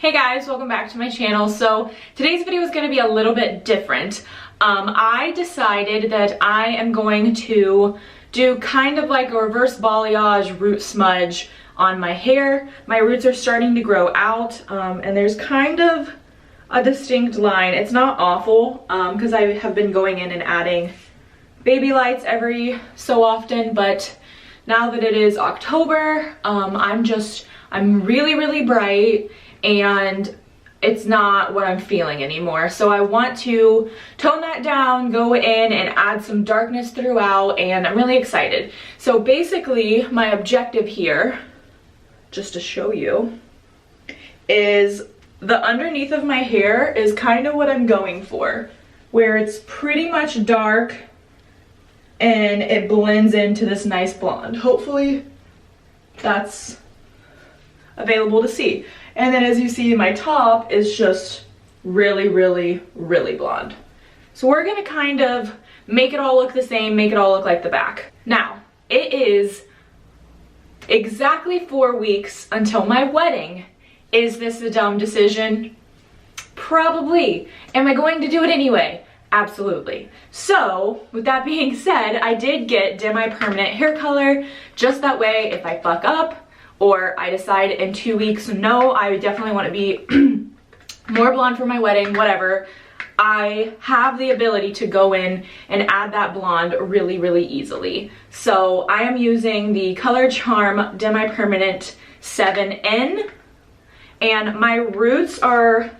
Hey guys, welcome back to my channel. So today's video is going to be a little bit different. I decided that I am going to do kind of like a reverse balayage root smudge on my hair. My roots are starting to grow out and there's kind of a distinct line. It's not awful because I have been going in and adding baby lights every so often, but now that it is October, I'm really bright and it's not what I'm feeling anymore. So I want to tone that down, go in and add some darkness throughout, and I'm really excited. So basically my objective here, just to show you, is the underneath of my hair is kind of what I'm going for, where it's pretty much dark and it blends into this nice blonde. Hopefully that's available to see. And then as you see, my top is just really blonde. So we're gonna kind of make it all look the same, make it all look like the back. Now, it is exactly 4 weeks until my wedding. Is this a dumb decision? Probably. Am I going to do it anyway? Absolutely. So, with that being said, I did get Demipermanent hair color, just that way if I fuck up, or I decide in 2 weeks, no, I definitely want to be more blonde for my wedding, whatever, I have the ability to go in and add that blonde really easily. So I am using the Colorcharm Demipermanent 7N, and my roots are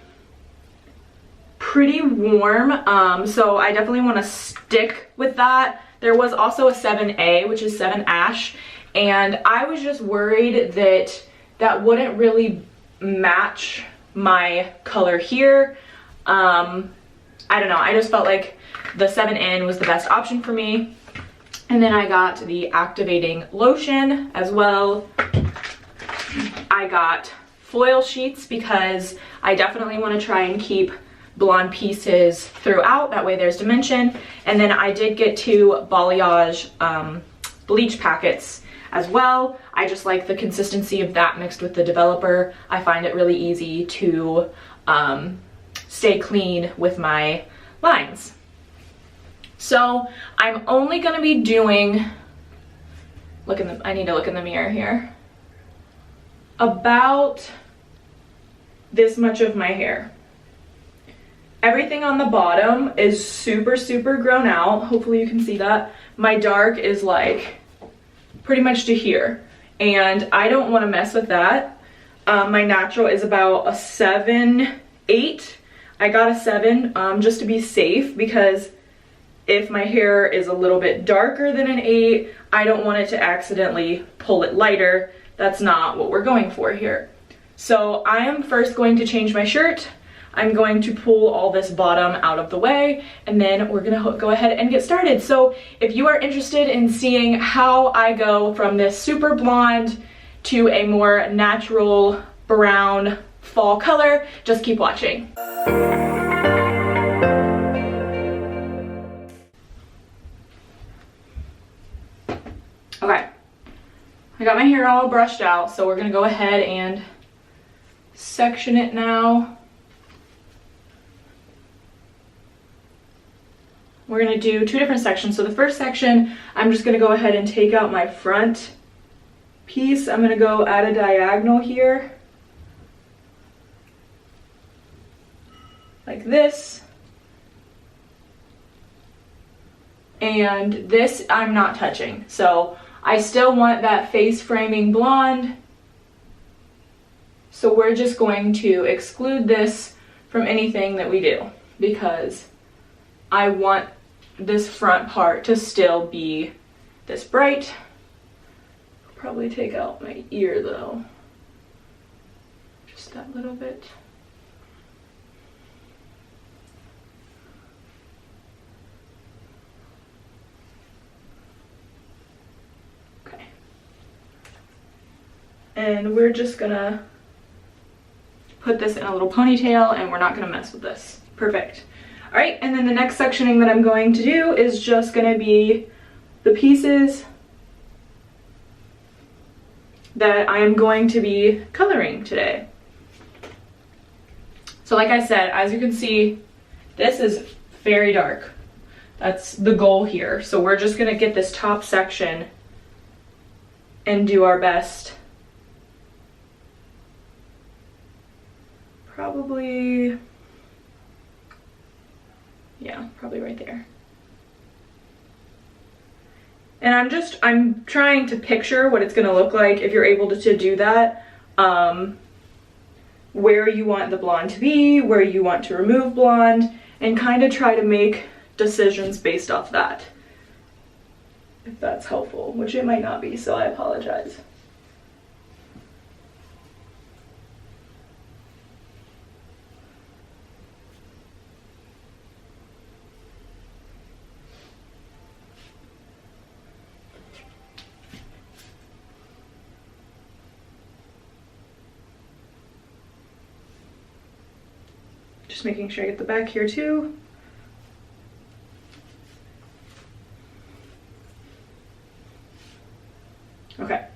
pretty warm, so I definitely want to stick with that. There was also a 7A, which is 7 Ash, and I was just worried that that wouldn't really match my color here. I don't know, I just felt like the 7N was the best option for me. And then I got the activating lotion as well. I got foil sheets because I definitely want to try and keep blonde pieces throughout, that way there's dimension. And then I did get 2 balayage bleach packets as well. I just like the consistency of that mixed with the developer. I find it really easy to stay clean with my lines. So I'm only gonna be doing, I need to look in the mirror here, about this much of my hair. Everything on the bottom is super grown out. Hopefully you can see that. My dark is like pretty much to here, and I don't want to mess with that. My natural is about a 7-8. I got a 7 just to be safe, because if my hair is a little bit darker than an 8, I don't want it to accidentally pull it lighter. That's not what we're going for here. So I am first going to change my shirt. I'm going to pull all this bottom out of the way, and then we're gonna go ahead and get started. So if you are interested in seeing how I go from this super blonde to a more natural brown fall color, just keep watching. Okay, I got my hair all brushed out, so we're gonna go ahead and section it now. We're gonna do 2 different sections. So the first section, I'm just gonna go ahead and take out my front piece. I'm gonna go at a diagonal here, like this. And this I'm not touching. So I still want that face framing blonde. So we're just going to exclude this from anything that we do, because I want this front part to still be this bright. Probably take out my ear though, just that little bit. Okay, and we're just gonna put this in a little ponytail, and we're not gonna mess with this. Perfect. All right, and then the next sectioning that I'm going to do is just gonna be the pieces that I am going to be coloring today. So like I said, as you can see, this is very dark. That's the goal here. So we're just gonna get this top section and do our best. Probably, yeah, probably right there. And I'm trying to picture what it's gonna look like if you're able to do that. Where you want the blonde to be, where you want to remove blonde, and kind of try to make decisions based off that. If that's helpful, which it might not be, so I apologize. Just making sure I get the back here too. Okay.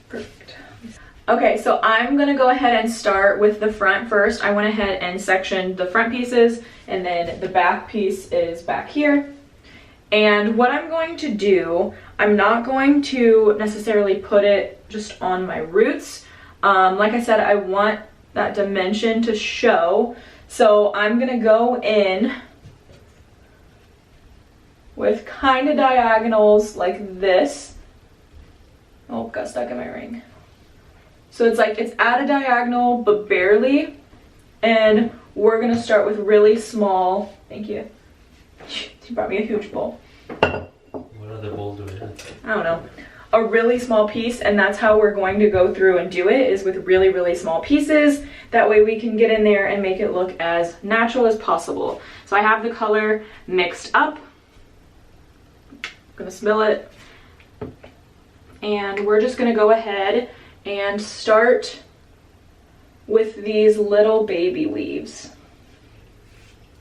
Perfect. Okay, so I'm gonna go ahead and start with the front first. I went ahead and sectioned the front pieces, and then the back piece is back here. And what I'm going to do, I'm not going to necessarily put it just on my roots. Like I said, I want that dimension to show. So I'm gonna go in with kind of diagonals like this. Oh, got stuck in my ring. So it's like it's at a diagonal, but barely. And we're gonna start with really small, thank you. She brought me a huge bowl. What other bowl do we have? I don't know. A really small piece, and that's how we're going to go through and do it, is with really, really small pieces. That way we can get in there and make it look as natural as possible. So I have the color mixed up. I'm gonna spill it. And we're just gonna go ahead and start with these little baby leaves.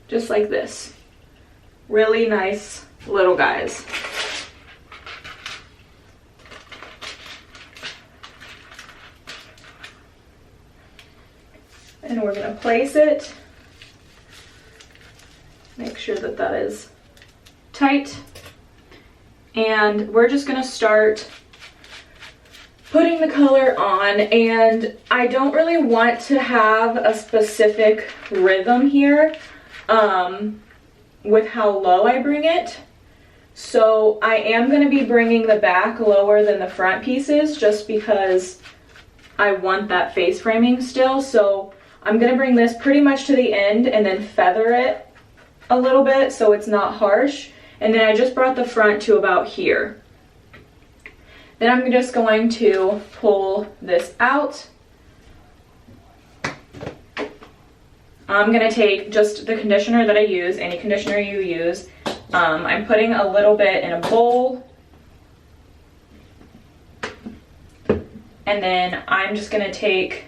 Just like this. Really nice little guys. And we're gonna place it. Make sure that that is tight. And we're just gonna start putting the color on, and I don't really want to have a specific rhythm here with how low I bring it. So I am gonna be bringing the back lower than the front pieces just because I want that face framing still. So I'm gonna bring this pretty much to the end and then feather it a little bit so it's not harsh. And then I just brought the front to about here. Then I'm just going to pull this out. I'm gonna take just the conditioner that I use, any conditioner you use. I'm putting a little bit in a bowl. And then I'm just gonna take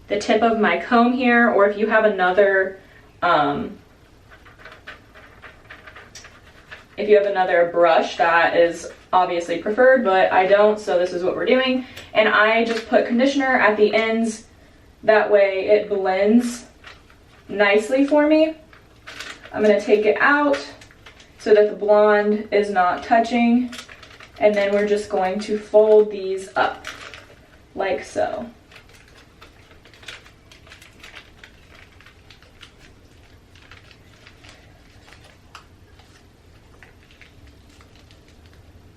the tip of my comb here, or if you have another brush, that is obviously preferred, but I don't, so this is what we're doing. And I just put conditioner at the ends, that way it blends nicely for me. I'm gonna take it out so that the blonde is not touching, and then we're just going to fold these up like so.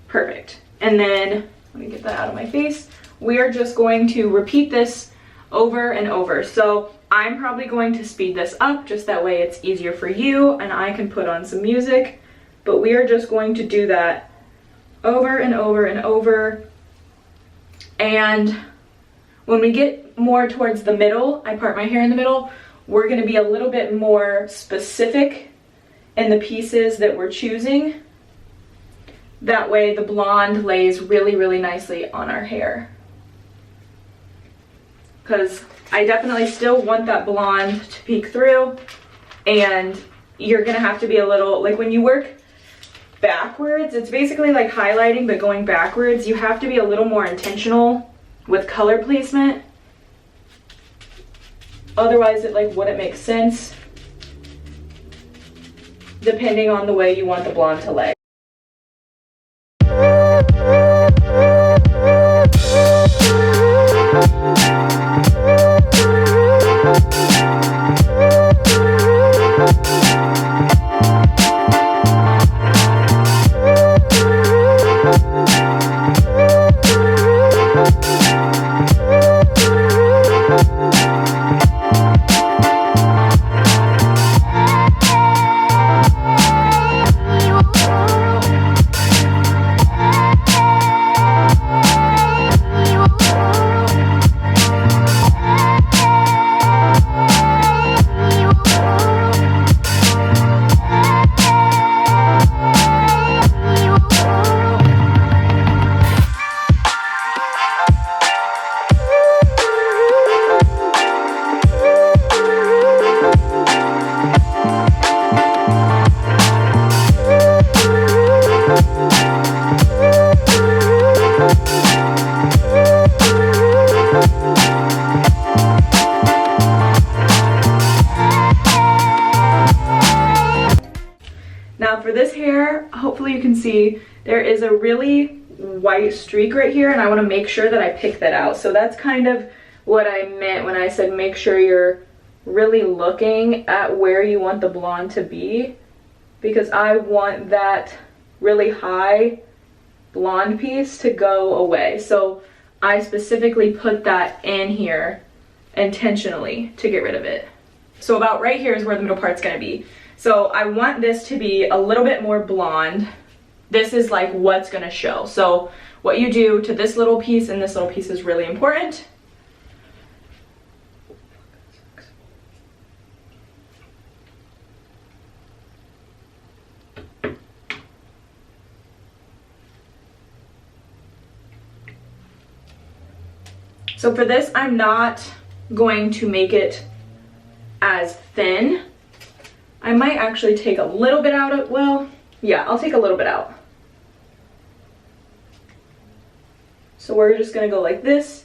Perfect. And then, let me get that out of my face. We are just going to repeat this over and over. So I'm probably going to speed this up just that way it's easier for you and I can put on some music. But we are just going to do that over and over and over. And when we get more towards the middle, I part my hair in the middle, we're going to be a little bit more specific in the pieces that we're choosing. That way the blonde lays really, really nicely on our hair. Because I definitely still want that blonde to peek through, and you're gonna have to be a little, like when you work backwards, it's basically like highlighting but going backwards. You have to be a little more intentional with color placement Otherwise, it like wouldn't make sense depending on the way you want the blonde to lay. Now for this hair, hopefully you can see there is a really white streak right here, and I want to make sure that I pick that out. So that's kind of what I meant when I said make sure you're really looking at where you want the blonde to be, because I want that really high blonde piece to go away. So I specifically put that in here intentionally to get rid of it. So about right here is where the middle part's gonna be. So I want this to be a little bit more blonde. This is like what's gonna show. So what you do to this little piece and this little piece is really important. So for this, I'm not going to make it as thin. I might actually take a little bit out of, well, yeah, I'll take a little bit out. So we're just gonna go like this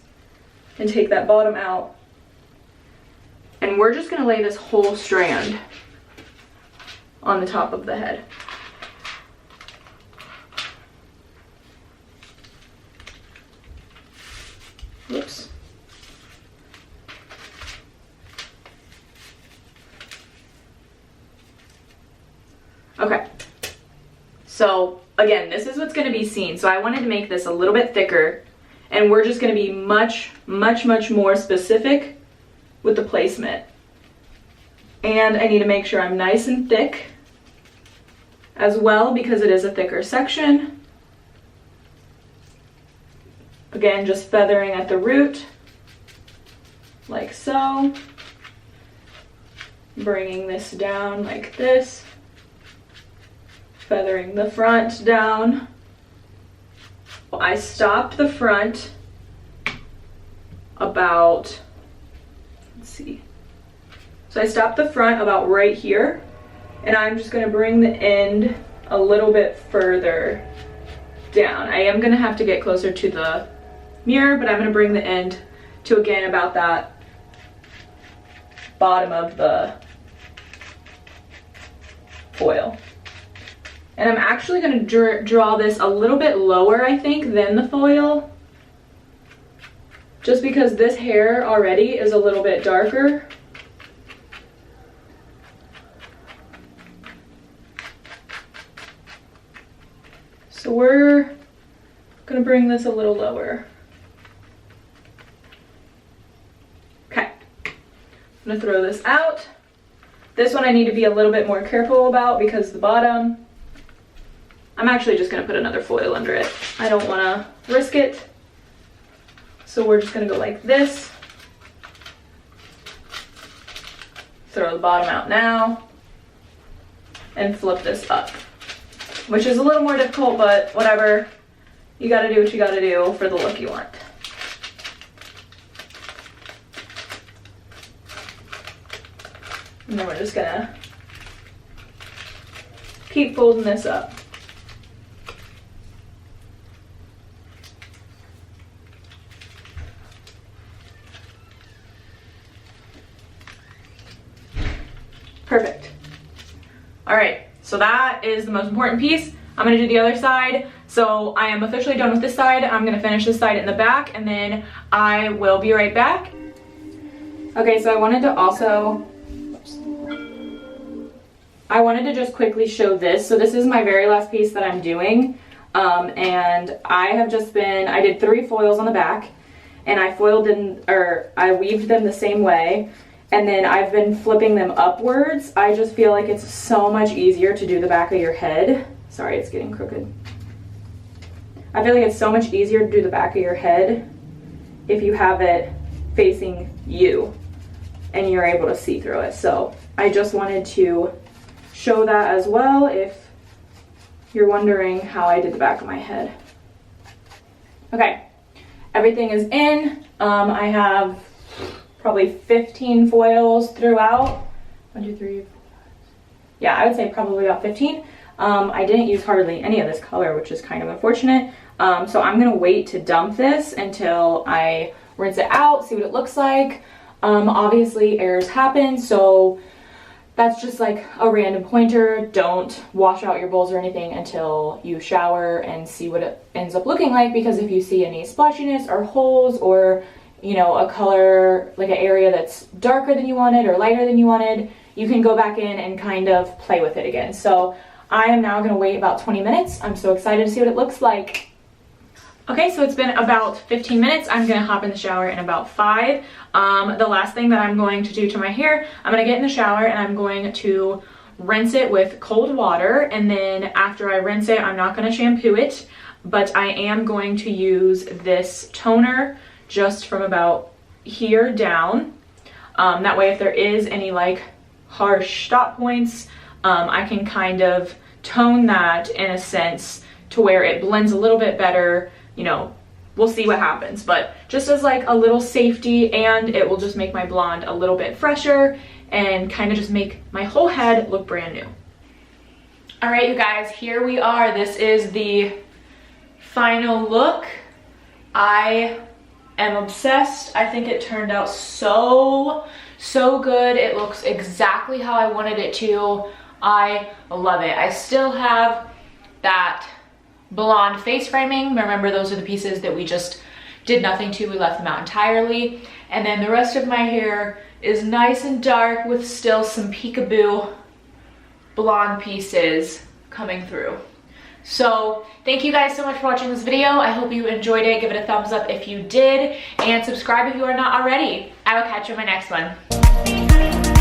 and take that bottom out. And we're just gonna lay this whole strand on the top of the head. Whoops. Okay, so again, this is what's going to be seen. So I wanted to make this a little bit thicker, and we're just going to be much more specific with the placement. And I need to make sure I'm nice and thick as well, because it is a thicker section. Again, just feathering at the root, like so. Bringing this down like this. Feathering the front down. I stopped the front about, let's see. So I stopped the front about right here, and I'm just gonna bring the end a little bit further down. I am gonna have to get closer to the mirror, but I'm gonna bring the end to, again, about that bottom of the foil. And I'm actually going to draw this a little bit lower, I think, than the foil. Just because this hair already is a little bit darker. So we're going to bring this a little lower. Okay. I'm going to throw this out. This one I need to be a little bit more careful about because the bottom, I'm actually just gonna put another foil under it. I don't wanna risk it. So we're just gonna go like this. Throw the bottom out now. And flip this up. Which is a little more difficult, but whatever. You gotta do what you gotta do for the look you want. And then we're just gonna keep folding this up. Perfect. All right, so that is the most important piece. I'm gonna do the other side. So I am officially done with this side. I'm gonna finish this side in the back and then I will be right back. Okay, so I wanted to just quickly show this. So this is my very last piece that I'm doing. And I did 3 foils on the back and I weaved them the same way. And then I've been flipping them upwards. I just feel like it's so much easier to do the back of your head. Sorry, it's getting crooked. I feel like it's so much easier to do the back of your head if you have it facing you and you're able to see through it. So I just wanted to show that as well if you're wondering how I did the back of my head. Okay, everything is in. I have probably 15 foils throughout. 1, 2, 3, 4. Yeah, I would say probably about 15. I didn't use hardly any of this color, which is kind of unfortunate. So I'm gonna wait to dump this until I rinse it out, see what it looks like. Obviously errors happen, so that's just like a random pointer. Don't wash out your bowls or anything until you shower and see what it ends up looking like, because if you see any splashiness or holes or, you know, a color, like an area that's darker than you wanted or lighter than you wanted, you can go back in and kind of play with it again. So I am now gonna wait about 20 minutes. I'm so excited to see what it looks like. Okay, so it's been about 15 minutes. I'm gonna hop in the shower in about 5. The last thing that I'm going to do to my hair, I'm gonna get in the shower and I'm going to rinse it with cold water. And then after I rinse it, I'm not gonna shampoo it, but I am going to use this toner just from about here down. That way if there is any like harsh stop points, I can kind of tone that in a sense to where it blends a little bit better. You know, we'll see what happens, but just as like a little safety, and it will just make my blonde a little bit fresher and kind of just make my whole head look brand new. All right, you guys, here we are. This is the final look. I am obsessed. I think it turned out so good. It looks exactly how I wanted it to. I love it. I still have that blonde face framing. Remember, those are the pieces that we just did nothing to. We left them out entirely. And then the rest of my hair is nice and dark with still some peekaboo blonde pieces coming through. So thank you guys so much for watching this video. I hope you enjoyed it. Give it a thumbs up if you did, and subscribe if you are not already. I will catch you in my next one.